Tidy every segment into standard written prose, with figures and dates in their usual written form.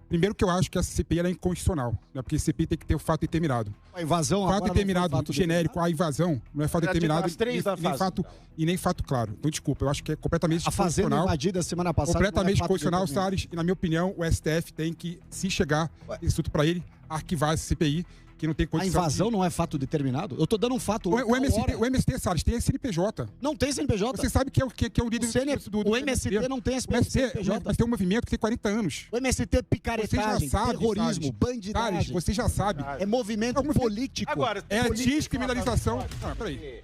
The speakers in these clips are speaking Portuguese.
Primeiro que eu acho que essa CPI ela é inconstitucional, né? Porque a CPI tem que ter o fato determinado. A invasão fato agora determinado não foi fato genérico, a invasão não é fato determinado as três da fase. e nem fato claro. Então, desculpa, eu acho que é completamente A fazenda inconstitucional. invadida semana passada. Completamente não é fato inconstitucional, determinado. Salles. E, na minha opinião, o STF tem que, se chegar esse assunto para ele, arquivar essa CPI, que não tem A condição. invasão não é fato determinado? Eu tô dando um fato. O MST, Salles, tem CNPJ. Não tem CNPJ. Você sabe que é o líder O MST não tem CNPJ. Mas tem um movimento que tem 40 anos. O MST é picaretagem, Você já sabe, terrorismo, Salles. bandidagem. Salles, você já sabe. É movimento político. Agora, É a descriminalização. Ah, peraí.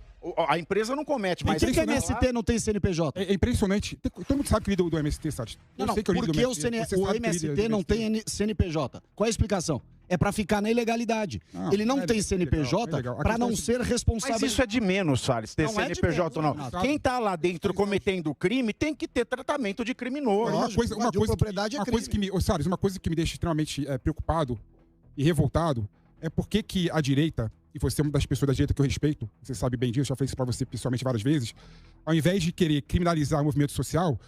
A empresa não comete, Por mas... que o MST não tem CNPJ? É impressionante. Todo mundo sabe que líder do MST, Salles. Não, Eu sei que é o líder porque do o MST. Você sabe que é líder MST do não MST. tem CNPJ. Qual é a explicação? É pra ficar na ilegalidade. Ele não tem CNPJ para não ser responsável. Mas isso é de menos, Salles, ter Não é de CNPJ ou não. menos, Quem tá lá dentro cometendo crime tem que ter tratamento de criminoso. Uma coisa que me, ô, Salles, uma coisa que me deixa extremamente preocupado e revoltado é porque que a direita, e você é uma das pessoas da direita que eu respeito, você sabe bem disso, já falei isso pra você pessoalmente várias vezes, ao invés de querer criminalizar o movimento social,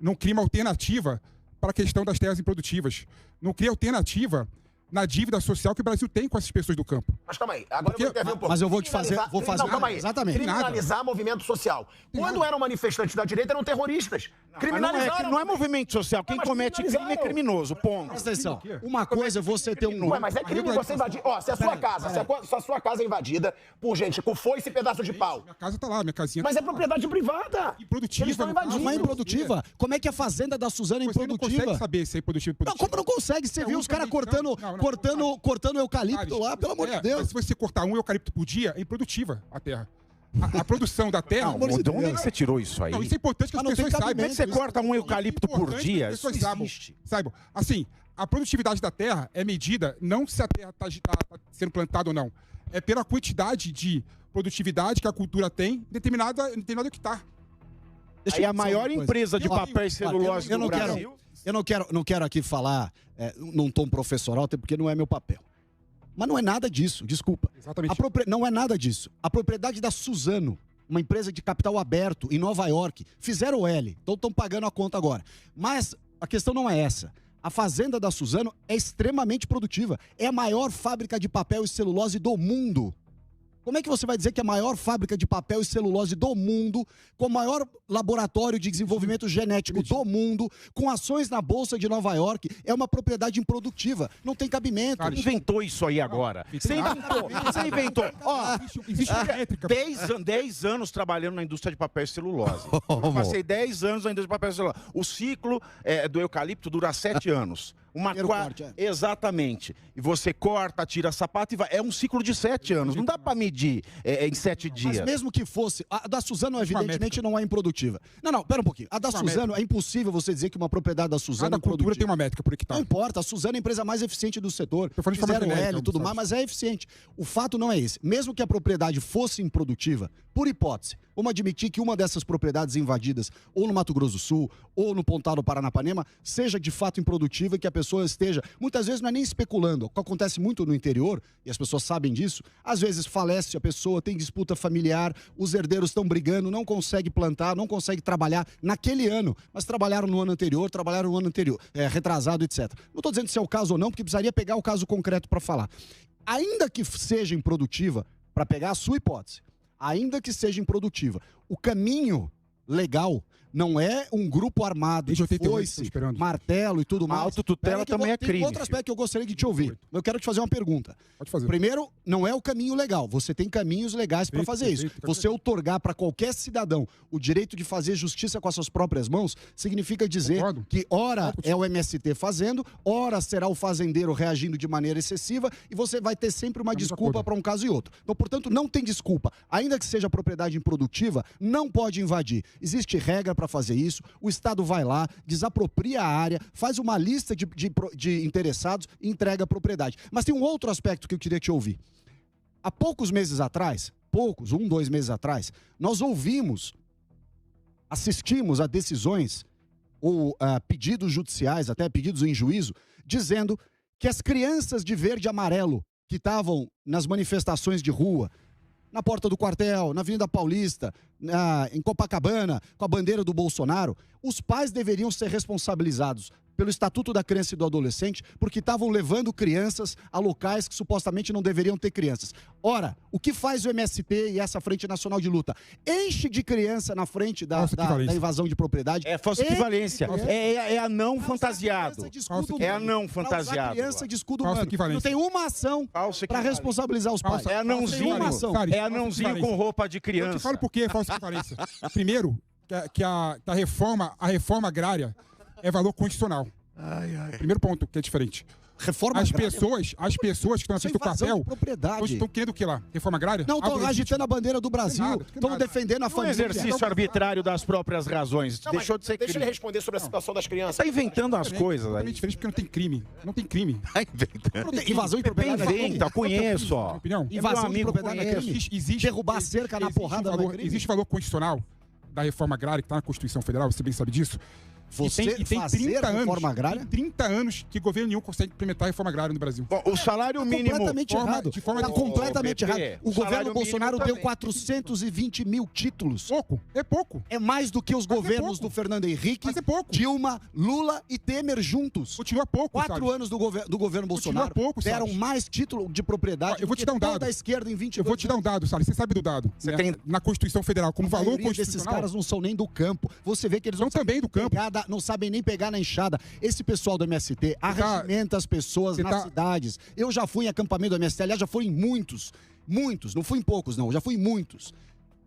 não cria uma alternativa para a questão das terras improdutivas. Não cria alternativa na dívida social que o Brasil tem com essas pessoas do campo. Mas calma aí, agora eu vou intervir um pouco. Mas eu vou te fazer, Não, calma aí. exatamente. Criminalizar movimento social. Quando eram manifestantes da direita, eram terroristas. Criminalizaram. Não é movimento social. Quem comete crime é criminoso, ponto. Presta atenção. Uma coisa é você ter um... Ué, mas é crime você invadir. Ó, se a sua casa, se a sua casa é invadida por gente com foice e pedaço de pau. Minha casa tá lá, minha casinha. Mas é propriedade privada. Improdutiva. Eles estão invadindo. Não é improdutiva. Como é que a fazenda da Suzana é Você não improdutiva? consegue saber se é improdutiva ou Não, improdutiva. como não consegue? Você viu os caras cortando eucalipto lá, pelo amor de Mas Deus. se você cortar um eucalipto por dia, é improdutiva a terra. A produção da terra... Não, de onde é que você tirou isso aí? Não, isso é importante que as Mas não tem pessoas saibam. cabimento. Você corta um eucalipto por Importante dia? que as Isso pessoas não existe. saibam. Assim, a produtividade da terra é medida não se a terra está sendo plantada ou não. É pela quantidade de produtividade que a cultura tem em determinado hectare. Deixa Aí eu a dizer maior uma coisa. empresa de papel e celulose eu do não quero, Brasil... eu não quero aqui falar num tom professoral, até porque não é meu papel. Mas não é nada disso, desculpa. Exatamente. Não é nada disso. A propriedade da Suzano, uma empresa de capital aberto em Nova York, fizeram o L, então estão pagando a conta agora. Mas a questão não é essa. A fazenda da Suzano é extremamente produtiva. É a maior fábrica de papel e celulose do mundo. Como é que você vai dizer que é a maior fábrica de papel e celulose do mundo, com o maior laboratório de desenvolvimento genético do mundo, com ações na Bolsa de Nova York, é uma propriedade improdutiva? Não tem cabimento. Você inventou isso aí agora. Você inventou. Ó, Existe métrica. 10 anos trabalhando na indústria de papel e celulose. Eu passei 10 anos na indústria de papel e celulose. O ciclo do eucalipto dura 7 anos. Exatamente. E você corta, tira sapato e vai. É um ciclo de 7 anos. Não dá pra medir em 7 dias. Mas mesmo que fosse, a da Suzano evidentemente não é improdutiva. Não, pera um pouquinho. A da Suzano, é impossível você dizer que uma propriedade da Suzano Cada é cultura improdutiva. tem uma métrica por hectare. Não importa, a Suzano é a empresa mais eficiente do setor. Tô falando de Fizeram forma L genérica, e tudo sabe? mais, mas é eficiente. O fato não é esse. Mesmo que a propriedade fosse improdutiva, por hipótese, vamos admitir que uma dessas propriedades invadidas, ou no Mato Grosso do Sul, ou no Pontal do Paranapanema, seja de fato improdutiva e que a pessoa esteja, muitas vezes não é nem especulando, o que acontece muito no interior, e as pessoas sabem disso, às vezes falece a pessoa, tem disputa familiar, os herdeiros estão brigando, não consegue plantar, não consegue trabalhar naquele ano, mas trabalharam no ano anterior, retrasado, etc. Não estou dizendo se é o caso ou não, porque precisaria pegar o caso concreto para falar. Ainda que seja improdutiva, para pegar a sua hipótese, ainda que seja improdutiva, o caminho legal não é um grupo armado de foice, martelo e tudo mais. A autotutela também é crime. Tem outro aspecto que eu gostaria de te ouvir. Eu quero te fazer uma pergunta. Pode fazer. Primeiro, não é o caminho legal. Você tem caminhos legais para fazer isso. Você outorgar para qualquer cidadão o direito de fazer justiça com as suas próprias mãos, significa dizer que ora é o MST fazendo, ora será o fazendeiro reagindo de maneira excessiva e você vai ter sempre uma desculpa para um caso e outro. Então, portanto, não tem desculpa. Ainda que seja propriedade improdutiva, não pode invadir. Existe regra para fazer isso, o Estado vai lá, desapropria a área, faz uma lista de interessados e entrega a propriedade. Mas tem um outro aspecto que eu queria te ouvir. Há poucos meses atrás, 2 meses atrás, nós assistimos a decisões ou pedidos judiciais, até pedidos em juízo, dizendo que as crianças de verde e amarelo que estavam nas manifestações de rua, na porta do quartel, na Avenida Paulista, em Copacabana com a bandeira do Bolsonaro, os pais deveriam ser responsabilizados pelo Estatuto da Criança e do Adolescente, porque estavam levando crianças a locais que supostamente não deveriam ter crianças. Ora, o que faz o MST e essa Frente Nacional de Luta? Enche de criança na frente da invasão de propriedade. É falsa equivalência. É anão fantasiado. É anão fantasiado. Criança de escudo humano. Não tem uma ação para responsabilizar os pais. É anãozinho. É anãozinho com roupa de criança. Eu te falo por que é falsa equivalência. Primeiro, que a reforma agrária é valor constitucional. Primeiro ponto que é diferente. Reforma as pessoas que estão na frente do papel estão querendo o que lá? Reforma agrária? Não, estão agitando a bandeira do Brasil, estão defendendo a família. Exercício arbitrário das próprias razões. Deixou de ser crime. Deixa ele responder sobre a situação das crianças. Está inventando as coisas aí. É diferente porque não tem crime. Não tem crime. Invasão de propriedade. Inventa, conheço, ó. Invasão de propriedade é crime. Derrubar a cerca na porrada não é crime. Existe valor constitucional da reforma agrária que está na Constituição Federal, você bem sabe disso. Tem 30 anos, reforma agrária? Tem 30 anos que governo nenhum consegue implementar a reforma agrária no Brasil. Bom, o salário mínimo... Completamente errado. Está completamente errado. O governo Bolsonaro deu 420 mil títulos. Pouco. É pouco. É mais do que os governos do Fernando Henrique, Dilma, Lula e Temer juntos. Continua pouco, 4 anos do governo Bolsonaro deram mais título de propriedade eu vou te dar um dado. Da esquerda em 22 Eu vou te dar um dado, Salles. Você sabe do dado. Na Constituição Federal, como valor constitucional... Esses caras não são nem do campo. Você vê que eles são também do campo. Não sabem nem pegar na enxada. Esse pessoal do MST arregimenta as pessoas nas cidades. Eu já fui em acampamento do MST, aliás, já fui em muitos, não fui em poucos não, já fui em muitos.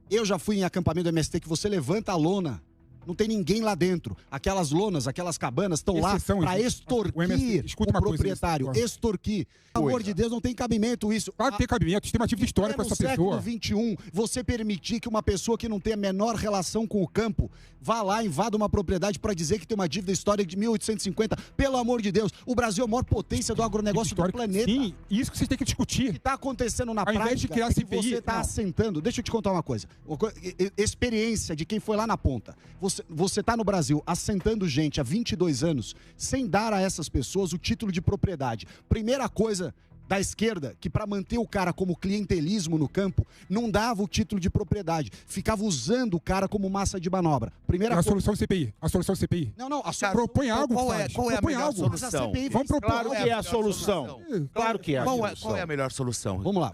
Eu já fui em acampamento do MST que você levanta a lona, não tem ninguém lá dentro. Aquelas lonas, aquelas cabanas estão lá para extorquir o proprietário. Extorquir. Pelo amor de Deus, não tem cabimento isso. Claro que tem cabimento. Tem uma dívida histórica com essa pessoa. No século XXI, você permitir que uma pessoa que não tem a menor relação com o campo vá lá, invada uma propriedade para dizer que tem uma dívida histórica de 1850. Pelo amor de Deus, o Brasil é a maior potência do agronegócio do planeta. Sim, isso que vocês têm que discutir. O que está acontecendo na prática invés de criar CPI, você está assentando. Deixa eu te contar uma coisa. Experiência de quem foi lá na ponta. Você está no Brasil assentando gente há 22 anos sem dar a essas pessoas o título de propriedade. Primeira coisa da esquerda, que para manter o cara como clientelismo no campo, não dava o título de propriedade. Ficava usando o cara como massa de manobra. Primeira coisa... solução CPI. A solução CPI. Não. Propõe algo. Qual é a melhor solução? Vamos propor. Claro que é a solução. Claro que é a solução. Qual é a melhor solução? Vamos lá.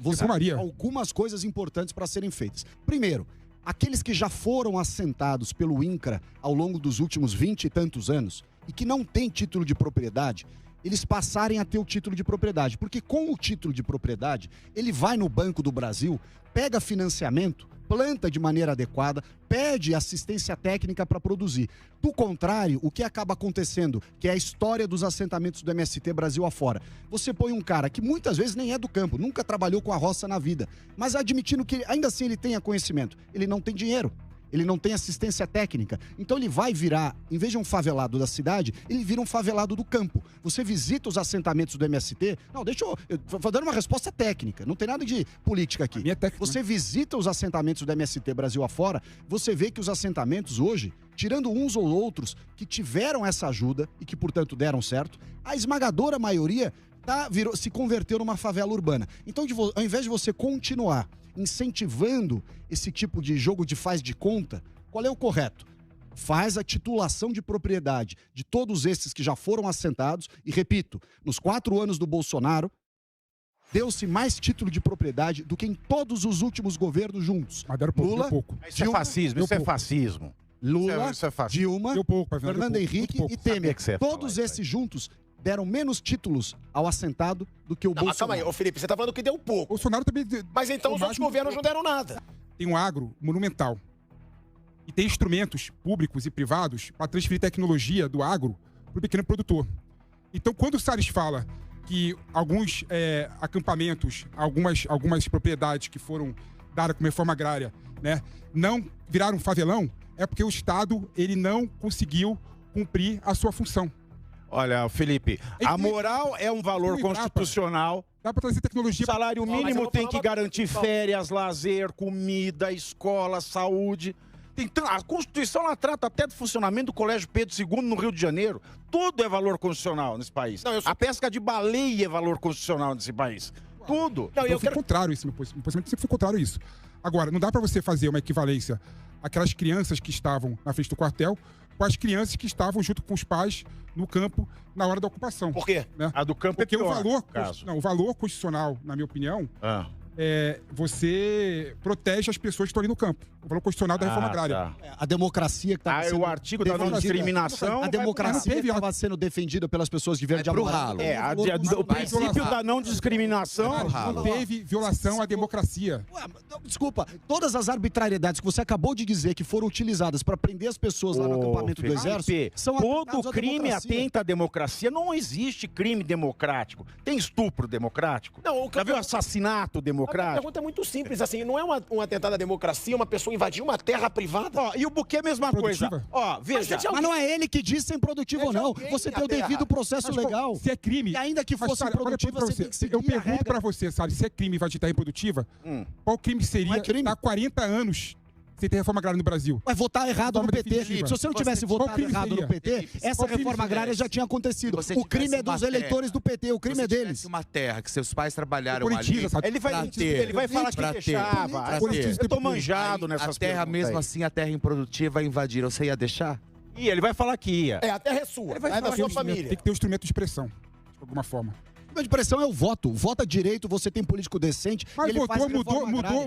Algumas coisas importantes para serem feitas. Primeiro, aqueles que já foram assentados pelo INCRA ao longo dos últimos 20 e tantos anos e que não têm título de propriedade, eles passarem a ter o título de propriedade. Porque com o título de propriedade, ele vai no Banco do Brasil, pega financiamento, planta de maneira adequada, pede assistência técnica para produzir. Do contrário, o que acaba acontecendo, que é a história dos assentamentos do MST Brasil afora. Você põe um cara que muitas vezes nem é do campo, nunca trabalhou com a roça na vida, mas admitindo que ainda assim ele tenha conhecimento, ele não tem dinheiro. Ele não tem assistência técnica. Então ele vai virar, em vez de um favelado da cidade, ele vira um favelado do campo. Você visita os assentamentos do MST... Não, eu vou dando uma resposta técnica. Não tem nada de política aqui. Você visita os assentamentos do MST Brasil afora, você vê que os assentamentos hoje, tirando uns ou outros que tiveram essa ajuda e que, portanto, deram certo, a esmagadora maioria se converteu numa favela urbana. Então, ao invés de você continuar incentivando esse tipo de jogo de faz de conta, qual é o correto? Faz a titulação de propriedade de todos esses que já foram assentados e, repito, nos 4 anos do Bolsonaro, deu-se mais título de propriedade do que em todos os últimos governos juntos. Lula, isso é fascismo, isso é fascismo. Lula, Dilma, Fernando Henrique e Temer. Todos esses juntos deram menos títulos ao assentado do que o Bolsonaro. Mas calma aí, ô Felipe, você tá falando que deu pouco. Bolsonaro também... Mas então os outros governos não deram nada. Tem um agro monumental. E tem instrumentos públicos e privados para transferir tecnologia do agro para o pequeno produtor. Então, quando o Salles fala que alguns acampamentos, algumas propriedades que foram dadas como reforma agrária, né, não viraram favelão, é porque o Estado ele não conseguiu cumprir a sua função. Olha, Felipe, a moral é um valor constitucional. Dá para trazer tecnologia. O salário mínimo tem que garantir férias, lazer, comida, escola, saúde. A Constituição ela trata até do funcionamento do Colégio Pedro II no Rio de Janeiro. Tudo é valor constitucional nesse país. A pesca de baleia é valor constitucional nesse país. Tudo. Eu fui contrário a isso, meu posicionamento sempre foi contrário a isso. Agora, não dá para você fazer uma equivalência àquelas crianças que estavam na frente do quartel com as crianças que estavam junto com os pais no campo na hora da ocupação. Por quê? Né? A do campo Porque é pior, o valor constitucional, na minha opinião, você protege as pessoas que estão ali no campo. O valor constitucional da reforma agrária. Tá. A democracia que está sendo... o artigo da não discriminação... A democracia que estava sendo defendida pelas pessoas de verde e amarelo. O princípio da não discriminação... Não teve violação à democracia. Ué, desculpa, todas as arbitrariedades que você acabou de dizer que foram utilizadas para prender as pessoas lá no acampamento do Exército... são todo crime atenta à democracia. Não existe crime democrático. Tem estupro democrático? Não, já viu assassinato democrático? A pergunta é muito simples, assim, não é um atentado à democracia, uma pessoa invadir uma terra privada? E o buquê é a mesma coisa. Veja. Mas não é ele que diz se é improdutivo ou não. Você tem o devido processo legal. Se é crime... E ainda que fosse improdutiva, você tem que seguir Eu pergunto pra você, sabe, se é crime invadir terra improdutiva, qual crime seria estar 40 anos sem ter reforma agrária no Brasil? Vai votar errado no PT. Se você não tivesse votado errado no PT, essa reforma agrária já tinha acontecido. O crime é dos eleitores do PT, o crime é deles. Se uma terra que seus pais trabalharam ali... Ele vai falar que deixava. Eu tô manjado nessas A terra mesmo assim, a terra improdutiva invadiram, você ia deixar? Ele vai falar que ia. A terra é sua, é da sua família. Tem que ter um instrumento de expressão, de alguma forma. De pressão é o voto. Vota direito, você tem político decente. Mas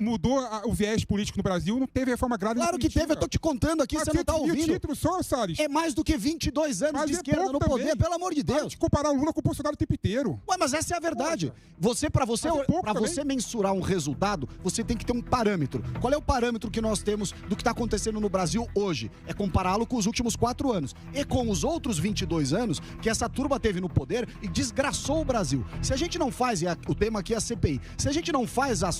mudou o viés político no Brasil, não teve reforma agrária. Claro que teve, eu tô te contando aqui, você não tá ouvindo. Título só, Salles. É mais do que 22 anos de esquerda no poder, pelo amor de Deus. De comparar o Lula com o Bolsonaro o tempo inteiro. Ué, mas essa é a verdade. Pra você mensurar um resultado, você tem que ter um parâmetro. Qual é o parâmetro que nós temos do que está acontecendo no Brasil hoje? É compará-lo com os últimos 4 anos. E com os outros 22 anos que essa turma teve no poder e desgraçou o Brasil. Se a gente não faz, o tema aqui é a CPI, se a gente não faz a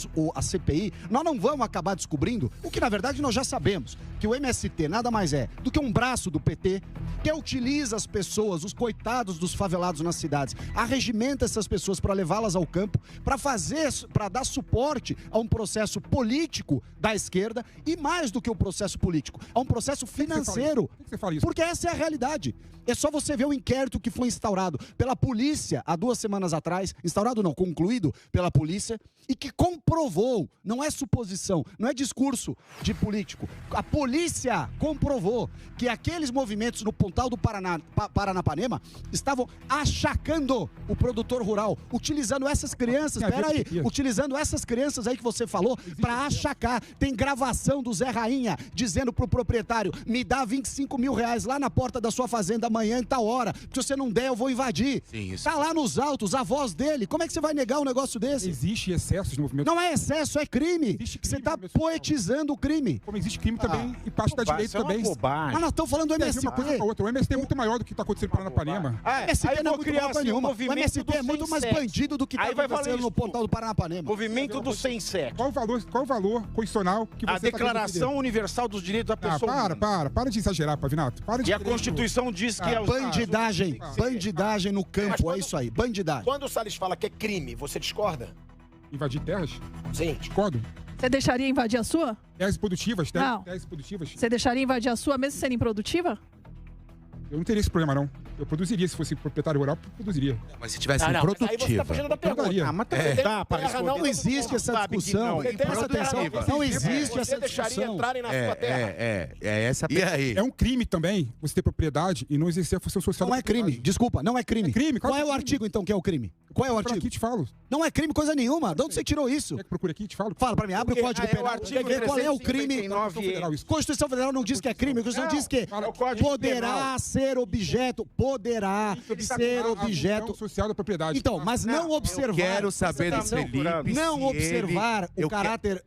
CPI, nós não vamos acabar descobrindo o que na verdade nós já sabemos, que o MST nada mais é do que um braço do PT que utiliza as pessoas, os coitados dos favelados nas cidades, arregimenta essas pessoas para levá-las ao campo, para dar suporte a um processo político da esquerda e mais do que um processo político, a um processo financeiro. Por que você fala isso? Porque essa é a realidade. É só você ver o inquérito que foi instaurado pela polícia há 2 semanas atrás, concluído pela polícia, e que comprovou, não é suposição, não é discurso de político, a polícia comprovou que aqueles movimentos no Pontal do Paranapanema estavam achacando o produtor rural, utilizando essas crianças, utilizando essas crianças aí que você falou, para achacar. Tem gravação do Zé Rainha dizendo pro proprietário, me dá 25 mil reais lá na porta da sua fazenda amanhã em tal hora, se você não der eu vou invadir. Sim, isso. Tá lá nos autos, a voz dele, como é que você vai negar um negócio desse? Existe excesso de movimento. Não é excesso, é crime. Você está poetizando o crime. Como existe crime também e parte da direita também. Mas nós estamos falando do MST. O MST é muito maior do que está acontecendo no Paranapanema. O MST não é muito maior nenhuma. O MST é muito mais bandido do que está acontecendo no Pontal do Paranapanema. Movimento do sem sexo. Qual o valor constitucional que você A Declaração Universal dos Direitos da Pessoa. Para de exagerar, Pavinato. E a Constituição diz que é bandidagem no campo, é isso aí, bandidagem. Quando o Salles fala que é crime, você discorda? Invadir terras? Sim. Discordo. Você deixaria invadir a sua? Terras produtivas, Não. terras produtivas. Você deixaria invadir a sua mesmo sendo improdutiva? Eu não teria esse problema, não. Eu produziria, se fosse proprietário rural, produziria. Mas se tivesse Aí você improdutiva. tá fugindo da pergunta. Mas também Não existe essa discussão. Presta atenção. Não existe essa discussão. Entrarem na sua terra. Essa E aí? É um crime também você ter propriedade e não exercer a função social. Não é crime. Desculpa, não é crime. É crime. Qual é o artigo, então, que é o crime? Qual é o artigo? Aqui te falo. Não é crime coisa nenhuma. De onde você tirou isso? Quer que procure aqui? Te falo. Fala pra mim, abre o Código Penal. artigo Quer ver qual é o crime? Constituição Federal não diz que é crime. A Constituição diz que poderá ser objeto. Poderá ser objeto social da propriedade. Então, mas não observar. Quero saber do Felipe. Não observar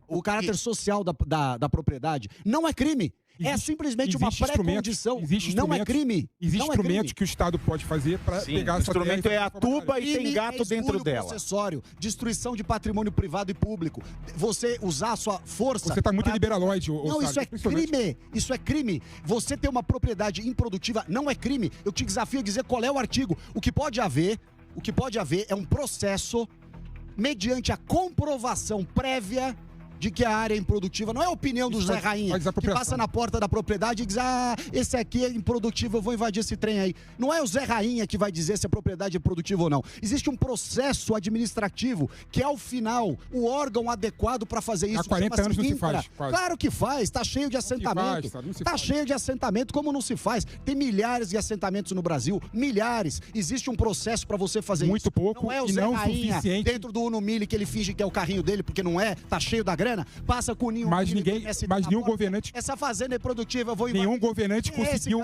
o caráter social da propriedade não é crime. É simplesmente uma pré-condição. Não é crime. Existe instrumento que o Estado pode fazer para pegar essa terra. O instrumento é a tuba e tem gato dentro dela. Processório, destruição de patrimônio privado e público. Você usar a sua força. Você está muito liberaloide. Não, isso é crime. Isso é crime. Você ter uma propriedade improdutiva não é crime. Eu te desafio a dizer qual é o artigo. O que pode haver é um processo mediante a comprovação prévia de que a área é improdutiva. Não é a opinião do Zé Rainha, que passa na porta da propriedade e diz, esse aqui é improdutivo, eu vou invadir esse trem aí. Não é o Zé Rainha que vai dizer se a propriedade é produtiva ou não. Existe um processo administrativo que é, ao final, o órgão adequado para fazer isso. Há 40 anos não se faz. Claro que faz, está cheio de assentamento. Está cheio de assentamento, como não se faz? Tem milhares de assentamentos no Brasil, milhares. Existe um processo para você fazer muito isso. Pouco não é o e Zé não Rainha suficiente. dentro do Uno Mille que ele finge que é o carrinho dele, porque não é, tá cheio da grana, passa com o Ninho. Mas nenhum governante... Essa fazenda é produtiva, eu vou Nenhum governante conseguiu...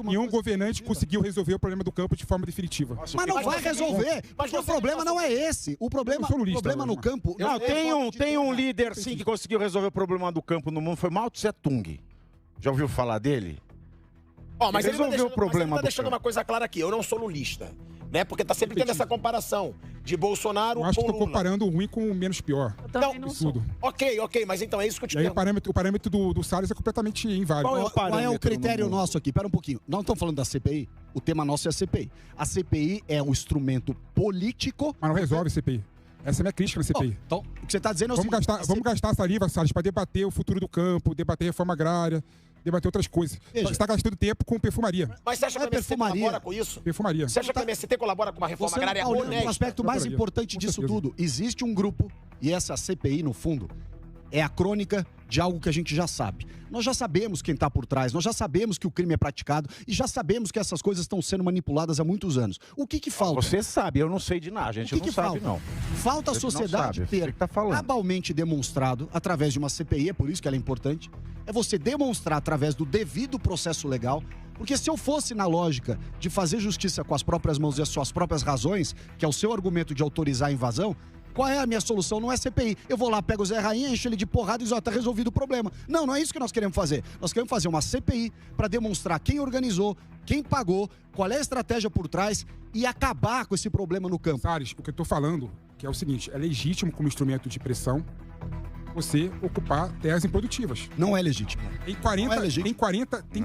Nenhum governante conseguiu resolver o problema do campo de forma definitiva. Mas não vai resolver, porque o problema não é esse. O problema no campo... Não, tem um líder, sim, que conseguiu resolver o problema do campo no mundo, foi Mao Tse Tung. Já ouviu falar dele? Mas ele resolveu o problema tá deixando uma coisa clara aqui, eu não sou lulista, né? Porque tá sempre tendo essa comparação de Bolsonaro eu acho com que Lula. tô comparando o ruim com o menos pior. Eu também não sou. Ok, mas então é isso que eu te pergunto. O parâmetro do Salles é completamente inválido. Qual é o critério nosso aqui? Pera um pouquinho. Nós não estamos falando da CPI. O tema nosso é a CPI. A CPI é um instrumento político... Mas não resolve a CPI. Essa é a minha crítica na CPI. Então, o que você está dizendo é o seguinte... Vamos gastar saliva, Salles, para debater o futuro do campo, debater reforma agrária, debater outras coisas. Você está gastando tempo com perfumaria. Mas você acha que o MST colabora com isso? Perfumaria. Você acha que o MST colabora com uma reforma agrária honesta? O aspecto mais importante disso tudo. Existe um grupo, e essa CPI, no fundo, é a crônica de algo que a gente já sabe. Nós já sabemos quem está por trás, nós já sabemos que o crime é praticado e já sabemos que essas coisas estão sendo manipuladas há muitos anos. O que falta? Você sabe, eu não sei de nada, a gente não sabe, não. Falta a sociedade ter cabalmente demonstrado, através de uma CPI, é por isso que ela é importante, é você demonstrar através do devido processo legal, porque se eu fosse na lógica de fazer justiça com as próprias mãos e as suas próprias razões, que é o seu argumento de autorizar a invasão, qual é a minha solução? Não é CPI. Eu vou lá, pego o Zé Rainha, encho ele de porrada e diz, tá resolvido o problema. Não é isso que nós queremos fazer. Nós queremos fazer uma CPI para demonstrar quem organizou, quem pagou, qual é a estratégia por trás e acabar com esse problema no campo. Salles, o que eu tô falando, que é o seguinte, é legítimo como instrumento de pressão você ocupar terras improdutivas. Não é legítimo. Tem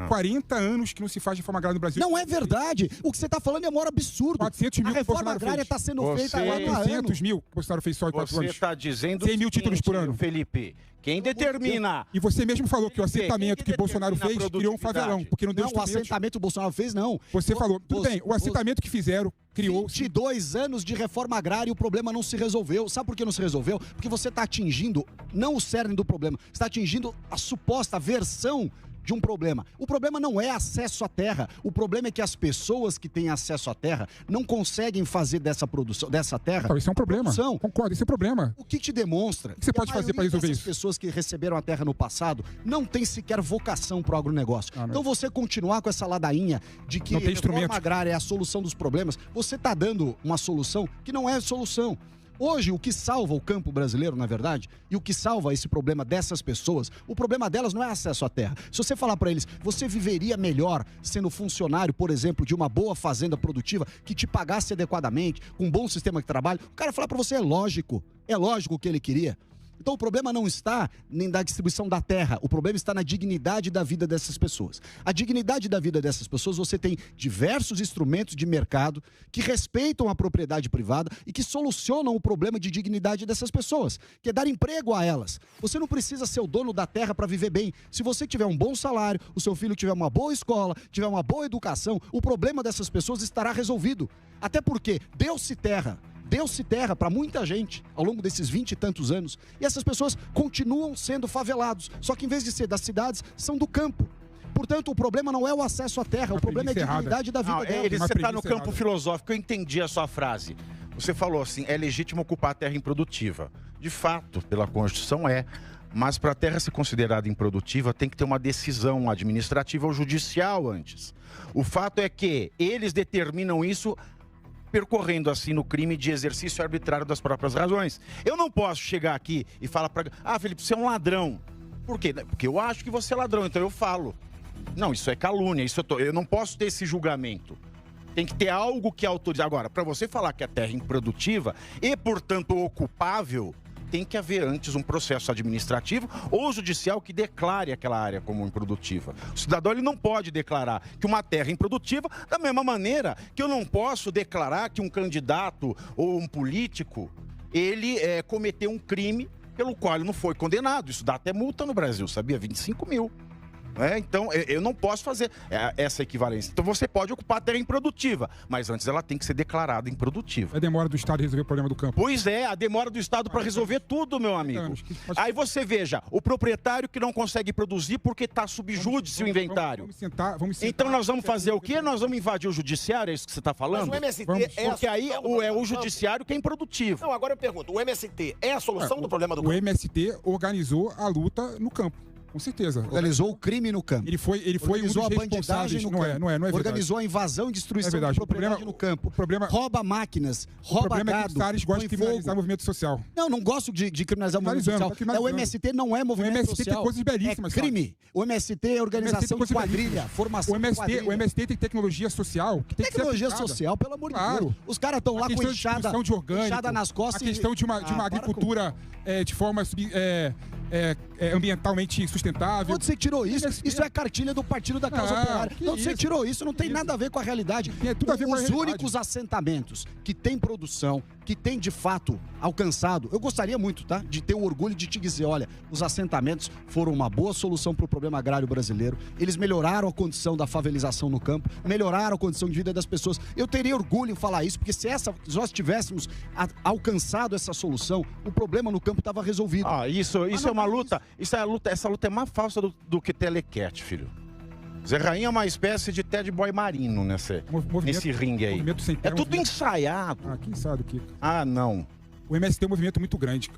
40 anos que não se faz reforma agrária no Brasil. Não é verdade. O que você está falando é um absurdo. 400 mil a reforma agrária está sendo feita há 400 mil que o Bolsonaro fez só em 4 anos. Você está dizendo 100 mil títulos por ano. Felipe, quem determina... E você mesmo falou que o assentamento que Bolsonaro fez criou um favelão, porque não deu instrumentos. O assentamento que o Bolsonaro fez, não. Você falou, tudo bem, o assentamento que fizeram criou... 22 anos de reforma agrária e o problema não se resolveu. Sabe por que não se resolveu? Porque você está atingindo, não o cerne do problema, você está atingindo a suposta versão de um problema. O problema não é acesso à terra. O problema é que as pessoas que têm acesso à terra não conseguem fazer dessa produção, dessa terra. Então, isso é um problema. Concordo, isso é um problema. O que te demonstra? O que você pode fazer para resolver isso? As pessoas que receberam a terra no passado não têm sequer vocação para o agronegócio. Então você continuar com essa ladainha de que a reforma agrária é a solução dos problemas, você está dando uma solução que não é solução. Hoje, o que salva o campo brasileiro, na verdade, e o que salva esse problema dessas pessoas, o problema delas não é acesso à terra. Se você falar para eles, você viveria melhor sendo funcionário, por exemplo, de uma boa fazenda produtiva que te pagasse adequadamente, com um bom sistema de trabalho, o cara falar para você é lógico o que ele queria. Então o problema não está nem na distribuição da terra, o problema está na dignidade da vida dessas pessoas. A dignidade da vida dessas pessoas, você tem diversos instrumentos de mercado que respeitam a propriedade privada e que solucionam o problema de dignidade dessas pessoas, que é dar emprego a elas. Você não precisa ser o dono da terra para viver bem. Se você tiver um bom salário, o seu filho tiver uma boa escola, tiver uma boa educação, o problema dessas pessoas estará resolvido. Até porque deu-se terra para muita gente ao longo desses 20 e tantos anos. E essas pessoas continuam sendo favelados. Só que em vez de ser das cidades, são do campo. Portanto, o problema não é o acesso à terra, o problema é a dignidade da vida deles. Você está no campo filosófico, eu entendi a sua frase. Você falou assim, é legítimo ocupar a terra improdutiva. De fato, pela Constituição é. Mas para a terra ser considerada improdutiva, tem que ter uma decisão administrativa ou judicial antes. O fato é que eles determinam isso percorrendo assim no crime de exercício arbitrário das próprias razões. Eu não posso chegar aqui e falar para... Felipe, você é um ladrão. Por quê? Porque eu acho que você é ladrão, então eu falo. Não, isso é calúnia, eu não posso ter esse julgamento. Tem que ter algo que autorize. Agora, para você falar que a terra é improdutiva e, portanto, ocupável, tem que haver antes um processo administrativo ou judicial que declare aquela área como improdutiva. O cidadão ele não pode declarar que uma terra é improdutiva da mesma maneira que eu não posso declarar que um candidato ou um político ele cometeu um crime pelo qual ele não foi condenado. Isso dá até multa no Brasil, sabia? 25 mil. Então, eu não posso fazer essa equivalência. Então, você pode ocupar a terra improdutiva, mas antes ela tem que ser declarada improdutiva. É a demora do Estado resolver o problema do campo. Pois é, a demora do Estado para resolver tudo, meu amigo. Aí você veja, o proprietário que não consegue produzir porque está subjúdice o inventário. Vamos sentar. Então, nós vamos fazer o quê? Nós vamos invadir o judiciário? É isso que você está falando? Mas o MST Porque aí é o judiciário que é improdutivo. Não, agora eu pergunto, o MST é a solução do problema do campo? O MST organizou a luta no campo. Com certeza. Organizou o crime no campo. Ele foi Organizou um dos a bandidagem responsáveis. no Não campo. é verdade. Organizou a invasão e destruição verdade. de propriedade O problema- no campo. o problema- Rouba máquinas, rouba O problema é que gado, o Salles gosta de põe criminalizar o fogo. movimento social. Não gosto de criminalizar o movimento Criminalizando, social. tá O criminalizando. MST não é movimento O MST social. tem coisas belíssimas, É crime. O MST é organização de coisas quadrilha, belíssimas. formação de quadrilha. O MST tem tecnologia social que tem Tecnologia que ser aplicada. social, pelo amor de Claro. Deus. Os caras estão A lá com questão de enxada, distribuição de orgânico, enxada nas costas. a questão de uma para com- agricultura de forma ambientalmente sustentável. Onde você tirou isso? Isso é a cartilha do Partido da Causa Ah, Operária. que Então você isso? tirou isso, não tem Isso. nada a ver com a realidade. Tem tudo a ver com a Os realidade. únicos assentamentos que têm produção, que têm de fato alcançado, eu gostaria muito, tá? De ter o orgulho de te dizer, olha, os assentamentos foram uma boa solução para o problema agrário brasileiro. Eles melhoraram a condição da favelização no campo, melhoraram a condição de vida das pessoas. Eu teria orgulho em falar isso, porque se nós tivéssemos alcançado essa solução, o problema no campo estava resolvido. Isso é uma luta. Essa luta é mais falsa do que telequete, filho. Zé Rainha é uma espécie de Ted Boy marino nesse ringue aí. Movimento sem É terra, tudo movimento- ensaiado. Quem sabe o que? Não. O MST é um movimento muito grande.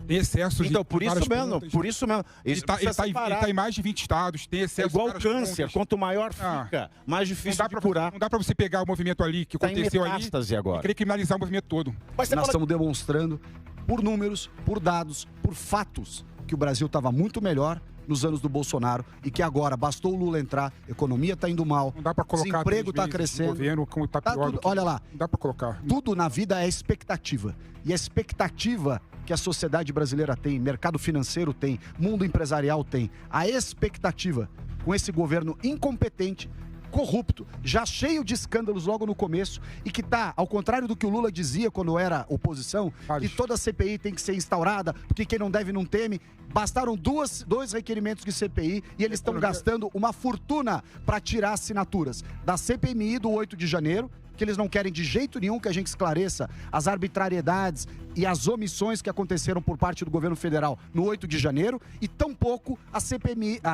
Tem excesso Então, de por isso várias mesmo, pontas. por isso mesmo. Ele tá em mais de 20 estados, tem É excesso igual de várias câncer, pontas. quanto maior fica, mais Não difícil dá, de curar. não dá pra você pegar o movimento ali que Tá em aconteceu ali metástase agora. e querer criminalizar o movimento todo. Mas você Nós fala... estamos demonstrando, por números, por dados, por fatos, que o Brasil estava muito melhor nos anos do Bolsonaro e que agora bastou o Lula entrar, a economia está indo mal, Não dá pra colocar desemprego 3 está meses de crescendo. governo como tá Tá pior tudo- do que- olha lá. Não dá pra colocar. Tudo na vida é expectativa. E a expectativa que a sociedade brasileira tem, mercado financeiro tem, mundo empresarial tem, a expectativa com esse governo incompetente, corrupto, já cheio de escândalos logo no começo e que tá, ao contrário do que o Lula dizia quando era oposição, que toda CPI tem que ser instaurada, porque quem não deve não teme. Bastaram dois requerimentos de CPI e eles estão gastando uma fortuna para tirar assinaturas da CPMI do 8 de janeiro, que eles não querem de jeito nenhum que a gente esclareça as arbitrariedades e as omissões que aconteceram por parte do governo federal no 8 de janeiro, e tampouco a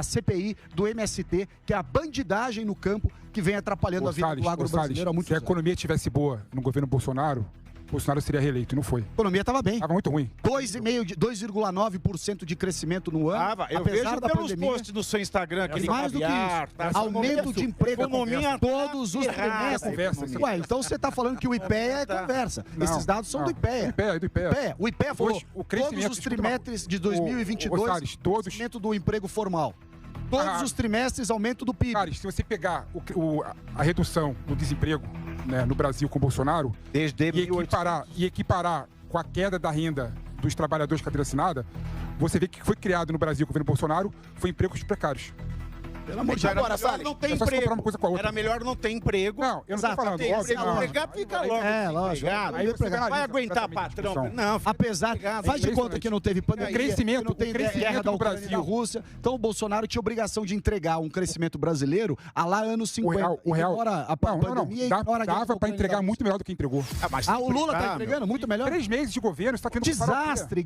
CPI do MST, que é a bandidagem no campo que vem atrapalhando a vida do agro brasileiro há muito Se a tempo. economia estivesse boa no governo Bolsonaro seria reeleito, e não foi. A economia estava bem. Estava muito ruim. 2,9% de crescimento no ano. Eu apesar vejo da pelos pandemia. posts no seu Instagram, aquele Mais do que caviar, isso. tá? Aumento de emprego. Economia Todos os errada, trimestres. economia. Ué, então você está falando que o IPEA é conversa. Esses dados são do IPEA. Do IPEA. O IPEA falou Hoje, o todos crescimento- os trimestres de Ô, 2022, Salles, todos- aumento do emprego formal. Todos os trimestres, aumento do PIB. Cara, se você pegar a redução do desemprego, né, no Brasil com o Bolsonaro e equiparar com a queda da renda dos trabalhadores de carteira assinada, você vê que foi criado no Brasil com o governo Bolsonaro foi empregos precários. Pelo amor de Já era Deus. melhor não ter É só se comparar emprego. uma coisa com a outra. Era melhor não ter emprego. Não, eu não tô falando, Tem óbvio, emprego, não. pegar, fica logo. lógico. desempregado. Aí você Vai analisa aguentar completamente a patrão. discussão. Não, fica Apesar, desempregado. faz de É conta que não teve pandemia, crescimento- que não tem o crescimento guerra da do Ucrânia e Brasil. da Rússia. Então o Bolsonaro tinha obrigação de entregar um crescimento brasileiro a lá anos 50. O real. Ignora a pandemia e ignora a guerra da Dava para Ucrânia e da entregar Rússia. muito melhor do que entregou. O Lula tá entregando muito melhor. 3 meses de governo, você tá querendo Desastre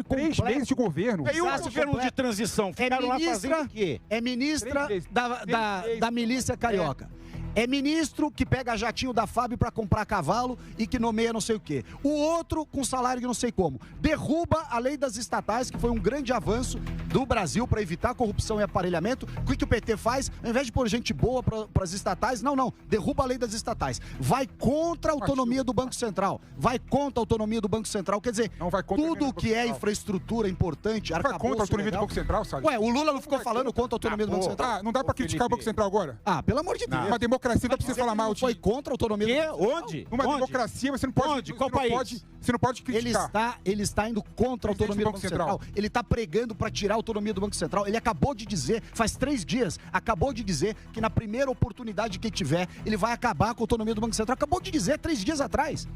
3 completo. meses de governo. E o Desastre governo de completo. transição? Ficaram lá fazendo o quê? É ministra 3 meses. da milícia carioca. É ministro que pega jatinho da FAB para comprar cavalo e que nomeia não sei o quê. O outro com salário de não sei como. Derruba a lei das estatais, que foi um grande avanço do Brasil para evitar corrupção e aparelhamento. O que o PT faz? Ao invés de pôr gente boa para as estatais, não. Derruba a lei das estatais. Vai contra a autonomia do Banco Central. Vai contra a autonomia do Banco Central. Quer dizer, Não vai contra a tudo autonomia do que Banco é Central. infraestrutura importante, Vai contra a autonomia do Banco Central, sabe? Ué, o Lula não ficou falando contra a autonomia do Banco Central? Não dá para criticar o Banco Central agora. Pelo amor de Deus. Uma democracia dá pra você falar mal Foi de... contra a autonomia do Banco Central? Onde? Numa Onde? democracia você não pode... Onde? Qual país? Você não pode criticar. Ele está indo contra a Presidente autonomia do Banco Central. Ele está pregando para tirar a autonomia do Banco Central. Ele acabou de dizer, faz 3 dias, acabou de dizer que na primeira oportunidade que tiver, ele vai acabar com a autonomia do Banco Central. Acabou de dizer 3 dias atrás.